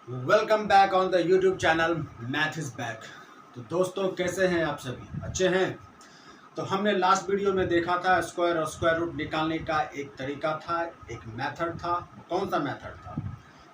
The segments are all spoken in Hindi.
Welcome back on the YouTube channel math is back. तो दोस्तों कैसे हैं आप सभी? अच्छे हैं? तो हमने लास्ट वीडियो में देखा था स्क्वायर और स्क्वायर रूट निकालने का एक तरीका था, एक मेथड था। कौन सा मेथड था?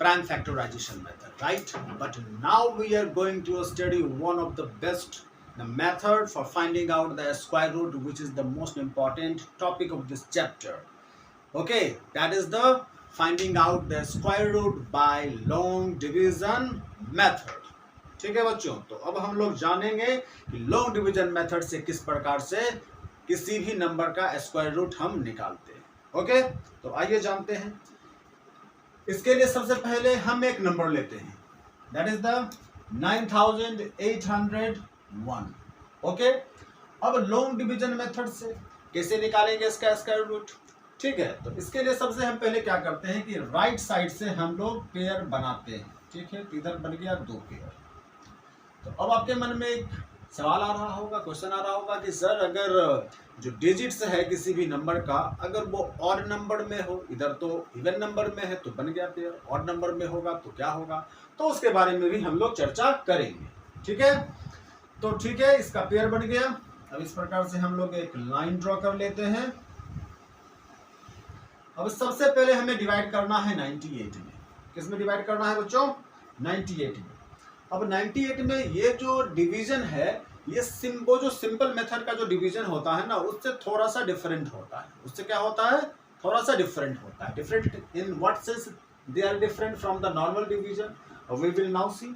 Prime factorisation method, right? But now we are going to study one of the best the method for finding out the square root, which is the most important topic of this chapter. Okay, that is the finding out the square root by long division method. ठीक है बच्चों, तो अब हम लोग जानेंगे कि लॉन्ग डिवीजन मेथड से किस प्रकार से किसी भी नंबर का स्क्वायर रूट हम निकालते हैं। ओके, तो आइए जानते हैं। इसके लिए सबसे पहले हम एक नंबर लेते हैं, दैट इज द 9801। ओके, अब लॉन्ग डिवीजन मेथड से कैसे निकालेंगे इसका स्क्वायर रूट? ठीक है, तो इसके लिए सबसे हम पहले क्या करते हैं कि राइट साइड से हम लोग पेयर बनाते हैं। ठीक है, तो इधर बन गया 2 पेयर। तो अब आपके मन में एक सवाल आ रहा होगा, क्वेश्चन आ रहा होगा कि सर अगर जो डिजिट्स है किसी भी नंबर का, अगर वो ऑड नंबर में हो, इधर तो इवन नंबर में है तो बन गया पेयर, ऑड नंबर में होगा तो क्या होगा? तो उसके बारे में भी हम लोग चर्चा करेंगे। ठीक है, तो ठीक है, इसका पेयर बन गया। अब इस प्रकार से हम लोग एक लाइन ड्रॉ कर लेते हैं। अब सबसे पहले हमें डिवाइड करना है 98 में। किस में डिवाइड करना है बच्चों? 98 में। अब 98 में ये जो डिवीजन है, ये वो जो सिंपल मेथड का जो डिवीजन होता है ना, उससे थोड़ा सा डिफरेंट होता है। उससे क्या होता है? थोड़ा सा डिफरेंट होता है। Different in what sense they are different from the normal division, we will now see.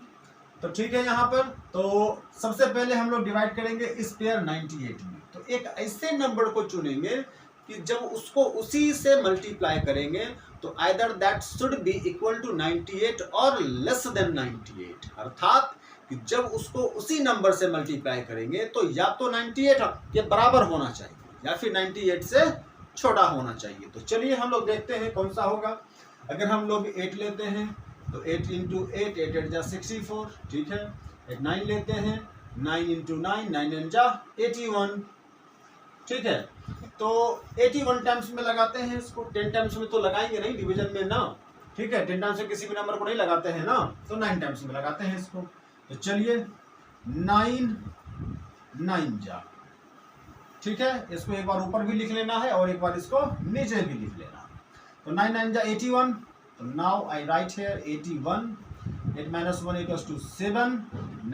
तो ठीक है, यहाँ पर तो सबसे पहले हम लोग डिवाइड करेंगे इस पेयर 98 में। तो एक ऐसे नंबर को चुनेंगे कि जब उसको उसी से मल्टीप्लाई करेंगे तो either that should be equal to 98 और लेस देन 98। अर्थात कि जब उसको उसी नंबर से मल्टीप्लाई करेंगे तो या तो 98 के बराबर होना चाहिए या फिर 98 से छोटा होना चाहिए। तो चलिए हम लोग देखते हैं कौन सा होगा। अगर हम लोग 8 लेते हैं तो 8 इंटू 8, 8 8 जा 64। ठीक है, एक 9 लेते हैं, 9 इंटू 9, 9 9 जा 81। ठीक है, तो 81 टाइम्स में लगाते हैं इसको। 10 टाइम्स में तो लगाएंगे नहीं डिवीजन में ना। ठीक है, 10 टाइम्स में किसी भी नंबर को नहीं लगाते हैं ना, तो 9 टाइम्स में लगाते हैं इसको। तो चलिए 9 9 जा। ठीक है, इसको एक बार ऊपर भी लिख लेना है और एक बार इसको नीचे भी लिख लेना है। तो 9 9 जा 81। So now I write here 81. 8 minus 1 equals to 7.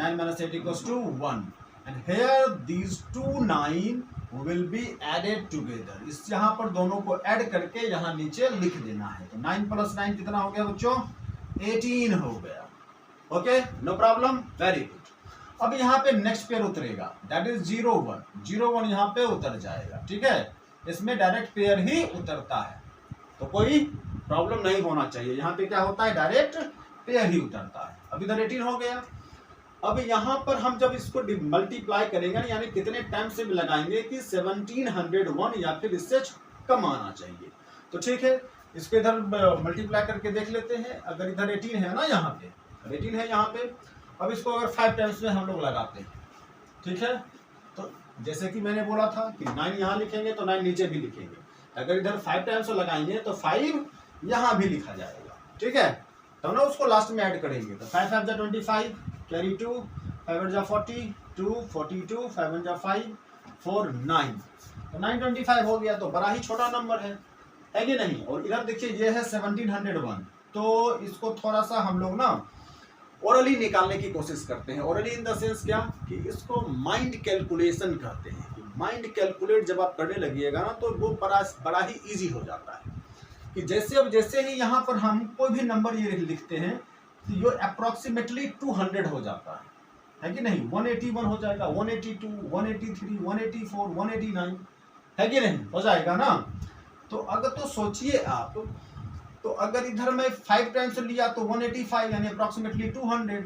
9 minus 8 equals to 1. And here these two 9 will be added together. इस यहाँ पर दोनों को ऐड करके यहाँ नीचे लिख देना है। तो 9 plus 9 कितना हो गया बच्चों? 18 हो गया। Okay, no problem, very good. अब यहाँ पे नेक्स्ट पेयर उतरेगा, दैट इज 0 1। 0 1 यहाँ पे उतर जाएगा। ठीक है, इसमें डायरेक्ट पेयर ही उतरता है, तो कोई प्रॉब्लम नहीं होना चाहिए। यहाँ पे क्या होता है? डायरेक्ट पेयर ही उतरता है। अब इधर 18 हो गया। अब यहाँ पर हम जब इसको मल्टीप्लाई करेंगे, यानी कितने टाइम से लगाएंगे कि 1701 या फिर इससे कम आना चाहिए। तो ठीक है, इसको इधर मल्टीप्लाई करके देख लेते हैं। अगर इधर 18 है ना, यहाँ पे 18 है यहाँ पे। अब इसको अगर 5 टाइम्स में हम लोग लगाते हैं, ठीक है, तो जैसे कि मैंने बोला था कि 9 यहाँ लिखेंगे तो 9 नीचे भी लिखेंगे। अगर इधर 5 टाइम्स लगाएंगे तो 5 यहाँ भी लिखा जाएगा। ठीक है, तो ना उसको लास्ट में ऐड करेंगे। तो 5 5 जा 25, कैरी 2, 5 8 जा 42, 42, 5 1 जा 5, 4 9। तो 925 हो गया। तो बड़ा ही छोटा नंबर है कि नहीं? और इधर देखिए ये है 1701। तो इसको थोड़ा सा हम लोग ना ओरली निकालने की कोशिश करते हैं। ओरली इन द सेंस क्या कि इसको माइंड कैलकुलेशन कहते हैं। माइंड कैलकुलेट जब आप करने लगिएगा ना, तो वो बड़ा ही इजी हो जाता है। कि जैसे ही यहाँ पर हम कोई भी नंबर ये लिखते हैं तो ये अप्रोक्सीमेटली 200 हो जाता है कि नहीं? 181 हो जाएगा, 182, 183, 184, 189, है कि नहीं? हो जाएगा ना। तो अगर तो सोचिए आप, तो अगर इधर मैं 5 टाइम्स लिया तो 185 यानी अप्रोक्सीमेटली 200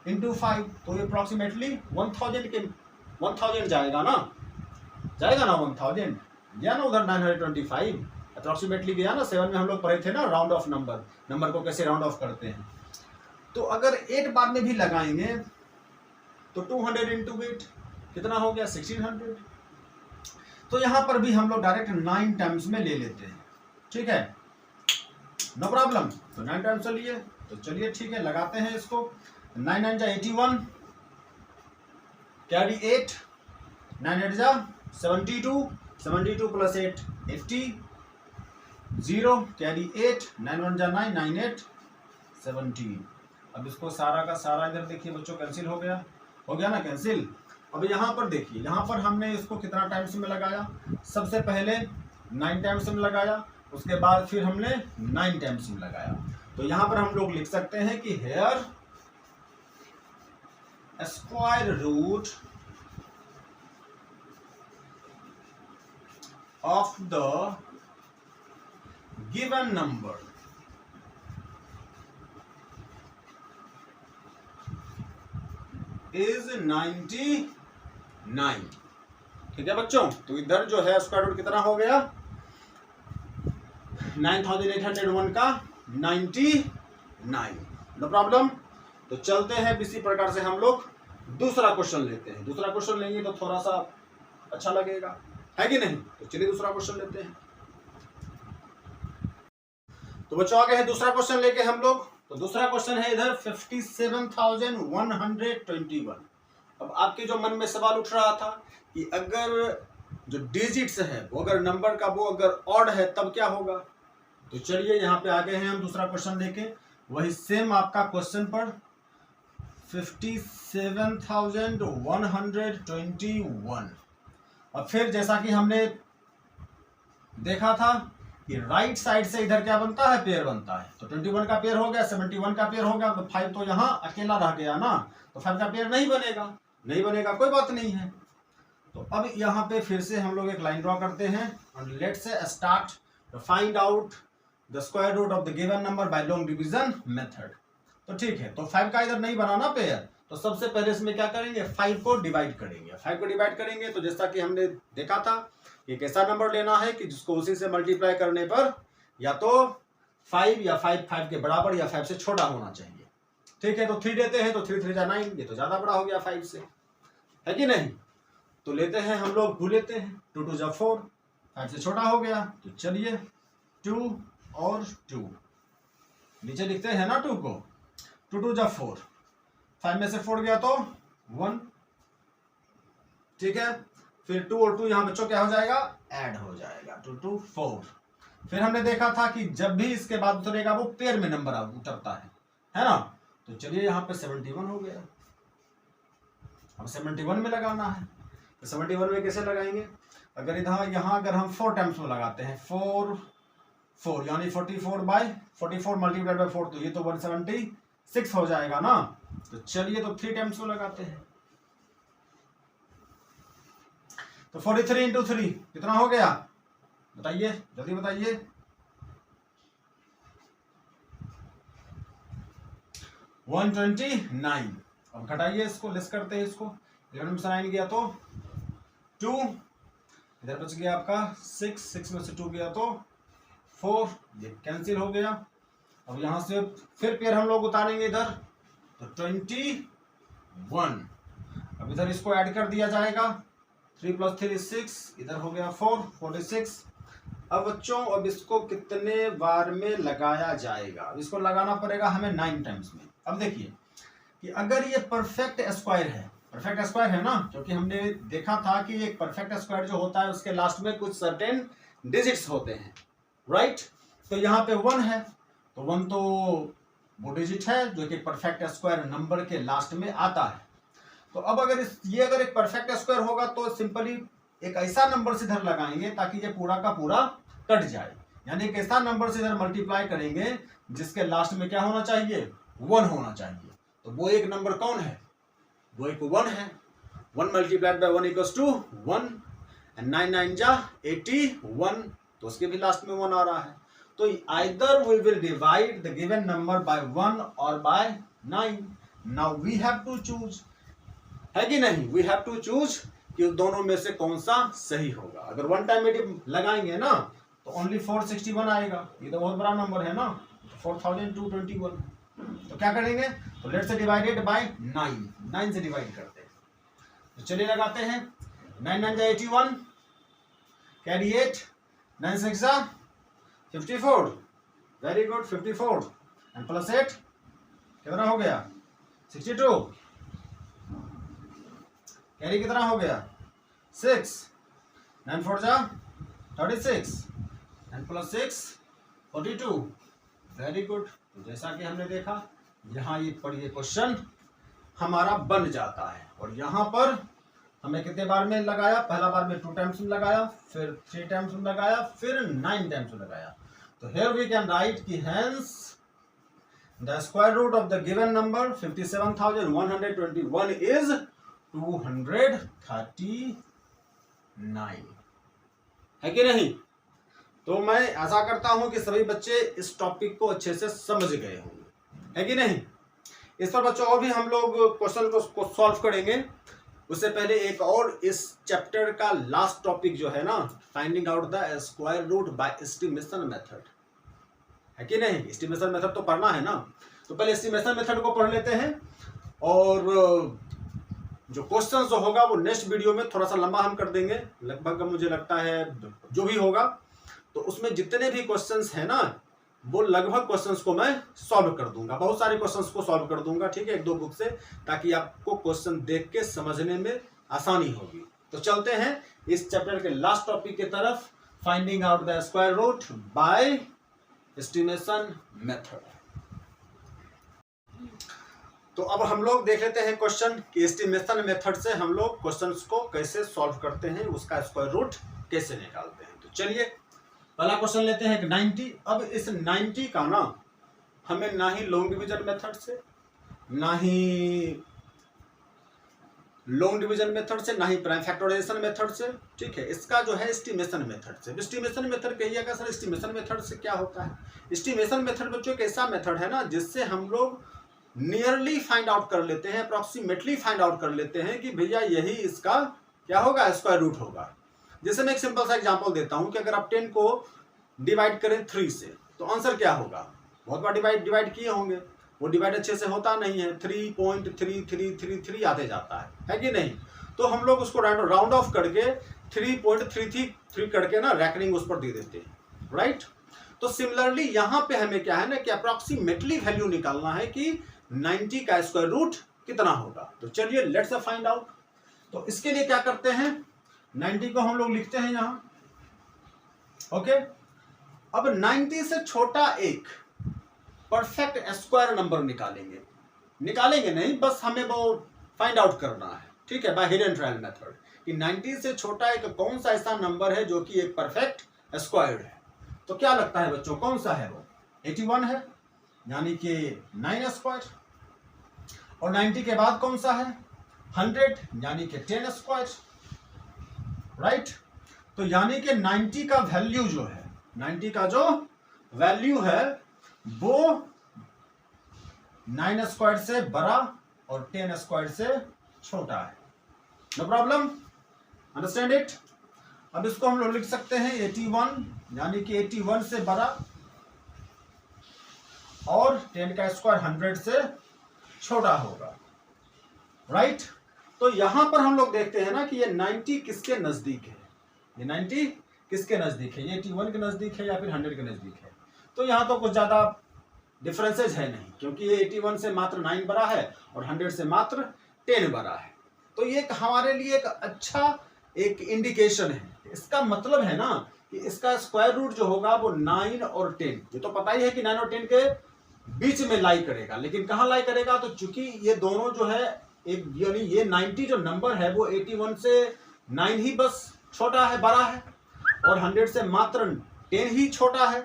इंटू 5, तो ये अप्रोक्सीमेटली 1000 जाएगा ना, 1000 या ना। उधर 925 अप्रोक्सीमेटली गया ना। 7 में हम लोग पढ़े थे ना, राउंड ऑफ नंबर को कैसे राउंड ऑफ करते हैं। तो अगर 8 बार में भी लगाएंगे तो 200 इंटू 8 कितना हो गया? 1600। तो यहाँ पर भी हम लोग डायरेक्ट 9 टाइम्स में ले लेते हैं। ठीक है, नो प्रॉब्लम। तो 9 टाइम्स लिए तो चलिए ठीक है, लगाते हैं इसको। 9 9 जा 81, कैरी 8, 9 8 जा 72, 72 प्लस 8 80, 0 कैरी 8, 9 1 जा 9, 9 8 17। अब इसको सारा का सारा इधर देखिए बच्चों कैंसिल हो गया ना कैंसिल। अब यहाँ पर देखिए, यहाँ पर हमने इसको कितना टाइम्स में लगाया, सबसे पहले 9 टाइम्स में लगाया, उसके बाद फिर हमने 9 टाइम्स में लगाया। तो यहाँ पर हम लोग लिख सकते हैं कि here square root of the given number is 99। ठीक है बच्चों, तो इधर जो है स्क्वायर रूट कितना हो गया, 9801 का 99। No problem. तो चलते हैं इसी प्रकार से हम लोग दूसरा क्वेश्चन लेते हैं। दूसरा क्वेश्चन लेंगे तो थोड़ा सा अच्छा लगेगा, है कि नहीं। तो चलिए दूसरा क्वेश्चन लेते हैं। तो बच्चों आगे है दूसरा क्वेश्चन लेके हम लोग। तो दूसरा क्वेश्चन है इधर 57,121। अब आपके जो मन में सवाल उठ रहा था कि अगर जो डिजिट्स है वो अगर नंबर का वो अगर ऑड है तब क्या होगा। तो चलिए यहाँ पे आगे हैं हम दूसरा क्वेश्चन लेके, वही सेम आपका क्वेश्चन पर 57,121। और फिर जैसा कि हमने देखा था कि राइट साइड से इधर क्या बनता है, पेयर बनता है। तो 21 का पेयर हो गया, 71 का पेयर हो गया, तो 5 तो यहाँ अकेला रह गया ना, तो 5 का पेयर नहीं बनेगा, कोई बात नहीं है। तो अब यहाँ पे फिर से हम लोग एक लाइन ड्रॉ करते हैं और let's say start to find out the square root of the given number by long division method. तो ठीक है, तो 5 का इधर नहीं बनाना पेयर, तो सबसे पहले इसमें क्या करेंगे, 5 को डिवाइड करेंगे। 5 को डिवाइड करेंगे तो जैसा कि हमने देखा था, एक ऐसा नंबर लेना है कि जिसको उसी से मल्टीप्लाई करने पर या तो 5 या 5 के बराबर या 5 से छोटा होना चाहिए। ठीक है, तो 3 लेते हैं तो 3 3 जा 9, ये तो ज्यादा बड़ा हो गया 5 से, है कि नहीं। तो लेते हैं हम लोग 2 लेते हैं, 2 2 जा 4, 5 से छोटा हो गया। तो चलिए 2 और 2 नीचे लिखते हैं ना 2 को, 2 2 जा 4, 5 में से 4 गया तो 1। ठीक है, फिर 2 और 2 यहाँ बच्चों क्या हो जाएगा, ऐड हो जाएगा, 2 2 4। फिर हमने देखा था कि जब भी इसके बाद उतरेगा वो पेयर में नंबर उतरता है ना। तो चलिए यहाँ पे 71 हो गया। अब 71 में लगाना है, तो 71 में कैसे लगाएंगे, अगर इधर यहाँ अगर हम 4 टाइम्स में लगाते हैं, 4 4 यानी 44 मल्टीप्लाइड बाय 4, तो ये तो 176 हो जाएगा ना। तो चलिए तो 3 टाइम्स में लगाते हैं, तो 43 इंटू 3 कितना हो गया, बताइए जल्दी बताइए। 129। अब घटाइए इसको, लेस करते हैं इसको, 11 में से 9 गया तो 2, इधर बच गया आपका 6 में से 2 गया तो 4, ये कैंसिल हो गया। अब यहां से फिर पेयर हम लोग उतारेंगे इधर, तो 21। अब इधर इसको ऐड कर दिया जाएगा, 3 + 3 = 6, इधर हो गया 4 46। अब बच्चों अब इसको कितने बार में लगाया जाएगा, अब इसको लगाना पड़ेगा हमें 9 टाइम्स में। अब देखिए कि अगर ये परफेक्ट स्क्वायर है ना, क्योंकि हमने देखा था कि एक परफेक्ट स्क्वायर जो होता है उसके लास्ट में कुछ सर्टेन डिजिट्स होते हैं, राइट। तो यहाँ पे 1 है, तो 1 तो वो डिजिट है जो कि परफेक्ट स्क्वायर नंबर के लास्ट में आता है। तो अब अगर ये अगर एक परफेक्ट स्क्वायर होगा तो सिंपली एक ऐसा नंबर से इधर लगाएंगे ताकि ये पूरा का पूरा कट जाए, यानी एक ऐसा नंबर से इधर मल्टीप्लाई करेंगे जिसके लास्ट में क्या होना चाहिए, 1 होना चाहिए। तो वो एक नंबर कौन है, वो एक 1 है। 1 मल्टीप्लाइड बाय 1 = 1, एंड 9 9 जा 81, तो उसके भी लास्ट में 1 आ रहा है। तो either we will divide the given number by 1 और by 9। Now we have to choose, है कि नहीं, वी हैव टू चूज कि दोनों में से कौन सा सही होगा। अगर 1 टाइम में लगाएंगे ना तो ओनली 461 आएगा, ये तो बहुत बड़ा नंबर है ना, 4221। तो क्या करेंगे, तो लेट्स से डिवाइडेड बाय 9 से डिवाइड करते हैं। तो चलिए लगाते हैं, 9 9 जा 81, कैरी 8, 9 6 जा 54, वेरी गुड 54, एंड +8 कितना हो गया 62, कैरी कितना हो गया 6, 9 4 जा 36, 9 + 6 42। Very good. तो जैसा कि हमने देखा यहाँ ये पढ़िए क्वेश्चन हमारा बन जाता है, और यहाँ पर हमने कितने बार में लगाया, पहला बार में 2 टाइम्स में लगाया, फिर 3 टाइम्स में लगाया, फिर 9 टाइम्स में लगाया। तो हियर वी कैन राइट कि hence the square root of the given number 57,121 is 239, है कि नहीं। तो मैं ऐसा करता हूं कि सभी बच्चे इस टॉपिक को अच्छे से समझ गए होंगे, है कि नहीं। इस पर बच्चों और भी हम लोग क्वेश्चन को सॉल्व करेंगे। उससे पहले एक और इस चैप्टर का लास्ट टॉपिक जो है ना, finding out the square root by estimation method, है कि नहीं। एस्टिमेशन मेथड तो पढ़ना है ना, तो पहले एस्टिमेशन मेथड को पढ़ लेते हैं, और जो क्वेश्चन जो होगा वो नेक्स्ट वीडियो में थोड़ा सा लंबा हम कर देंगे, लगभग मुझे लगता है जो भी होगा, तो उसमें जितने भी क्वेश्चंस है ना, वो लगभग क्वेश्चंस को मैं सॉल्व कर दूंगा, बहुत सारे क्वेश्चंस को सॉल्व कर दूंगा, ठीक है, 1-2 बुक से, ताकि आपको क्वेश्चन देख के समझने में आसानी होगी। तो चलते हैं इस चैप्टर के लास्ट टॉपिक की तरफ, finding out the square root by estimation method. तो अब हम लोग देख लेते हैं क्वेश्चन कि एस्टिमेशन मेथड से हम लोग क्वेश्चंस को कैसे सॉल्व करते हैं, उसका स्क्वायर रूट कैसे निकालते हैं। तो चलिए पहला क्वेश्चन लेते हैं 90। अब इस 90 का ना हमें ना ही लॉन्ग डिवीजन मेथड से, ना ही लॉन्ग डिवीजन मेथड से, ना ही प्राइम फैक्टराइजेशन मेथड से, ठीक है, इसका जो है एस्टिमेशन मेथड से। एस्टिमेशन मेथड कहिएगा सर, एस्टिमेशन मेथड से क्या होता है। एस्टिमेशन मेथड बच्चों एक ऐसा मेथड है ना जिससे हम लोग नियरली फाइंड आउट कर लेते हैं, अप्रॉक्सीमेटली फाइंड आउट कर लेते हैं कि भैया यही इसका क्या होगा, स्क्वायर रूट होगा। जैसे मैं एक सिंपल सा एग्जांपल देता हूं कि अगर आप 10 को डिवाइड करें 3 से, तो आंसर क्या होगा। बहुत बार डिवाइड किए होंगे, वो डिवाइड अच्छे से होता नहीं है, 3.3333 आते जाता है कि नहीं। तो हम लोग उसको राउंड ऑफ करके 3.33 करके ना रैकनिंग उस पर दे देते हैं, राइट। तो सिमिलरली यहाँ पे हमें क्या है ना कि अप्रॉक्सीमेटली वैल्यू निकालना है कि 90 का स्क्वायर रूट कितना होगा। तो चलिए लेट्स फाइंड आउट। तो इसके लिए क्या करते हैं, 90 को हम लोग लिखते हैं यहाँ, ओके। अब 90 से छोटा एक परफेक्ट स्क्वायर नंबर निकालेंगे नहीं, बस हमें वो फाइंड आउट करना है, ठीक है, बाय हिडन ट्रायल मेथड, कि 90 से छोटा एक कौन सा ऐसा नंबर है जो कि एक परफेक्ट स्क्वायर है। तो क्या लगता है बच्चों, कौन सा है वो, 81 है, यानी कि 9 स्क्वायर। और 90 के बाद कौन सा है, 100, यानी कि 10 स्क्वायर, राइट। तो यानी कि 90 का वैल्यू जो है, 90 का जो वैल्यू है वो 9 स्क्वायर से बड़ा और 10 स्क्वायर से छोटा है। No problem, understand it. अब इसको हम लोग लिख सकते हैं 81, यानी कि 81 से बड़ा और 10 का स्क्वायर 100 से छोटा होगा, राइट। तो यहां पर हम लोग देखते हैं ना कि ये 90 किसके नजदीक है, ये 90 किसके नजदीक है, ये 81 के नजदीक है या फिर 100 के नजदीक है। तो यहाँ तो कुछ ज्यादा डिफरेंसेज है नहीं, क्योंकि ये 81 से मात्र 9 बड़ा है और 100 से मात्र 10 बड़ा है। तो ये हमारे लिए एक अच्छा एक इंडिकेशन है। इसका मतलब है ना कि इसका स्क्वायर रूट जो होगा वो 9 और 10, ये तो पता ही है कि 9 और 10 के बीच में लाई करेगा, लेकिन कहाँ लाई करेगा, तो चूंकि ये दोनों जो है एक, यानी ये 90 जो नंबर है वो 81 से 9 ही बस छोटा है, बड़ा है, और 100 से मात्र 10 ही छोटा है।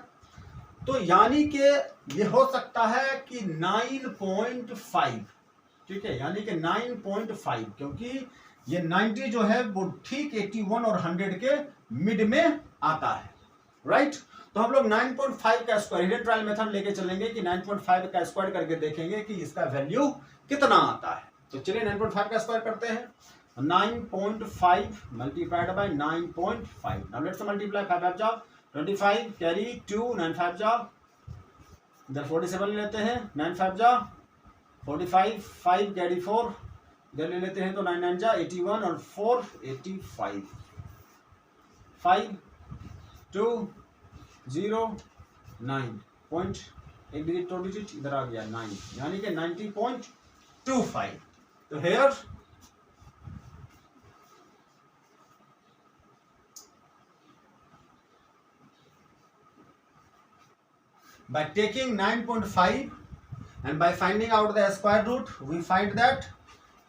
तो यानी कि ये हो सकता है कि 9.5, ठीक है, यानी कि 9.5, क्योंकि ये 90 जो है वो ठीक 81 और 100 के मिड में आता है, राइट। तो हम लोग 9.5 का स्क्वायर, हिडन ट्रायल मेथड लेके चलेंगे कि 9.5 का स्क्वायर करके देखेंगे कि इसका वैल्यू कितना आता है। तो चलिए 9.5 का स्क्वायर करते हैं, 9.5 multiplied by 9.5। Now let's multiply, 5 5 जाओ 25, कैरी 2, 9 5 जाओ, इधर 47 लेते हैं, 9 5 जाओ 45, 5 कैरी 4, इधर ले लेते हैं तो 9 9 जा 81 और 4 85, 5 2 0 9.5 एक डिजिट 2 डिजिट इधर आ गया 9, यानी कि 90.25। तो hair by taking 9.5 and by finding out the square root, we find that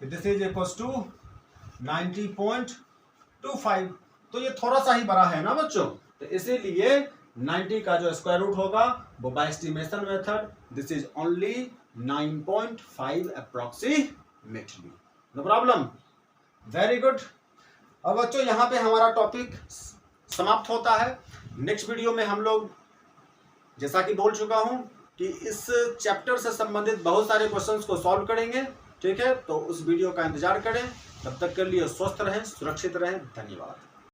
this is equals to 90.25। तो ये थोड़ा सा ही बड़ा है ना बच्चों, तो इसीलिए 90 का जो स्क्वायर रूट होगा वो by estimation method, this is only 9.5 approximately. No problem, very good. अब बच्चों यहाँ पे हमारा टॉपिक समाप्त होता है। नेक्स्ट वीडियो में हम लोग, जैसा कि बोल चुका हूं, कि इस चैप्टर से संबंधित बहुत सारे क्वेश्चंस को सॉल्व करेंगे। ठीक है, तो उस वीडियो का इंतजार करें। तब तक के लिए स्वस्थ रहें, सुरक्षित रहें। धन्यवाद।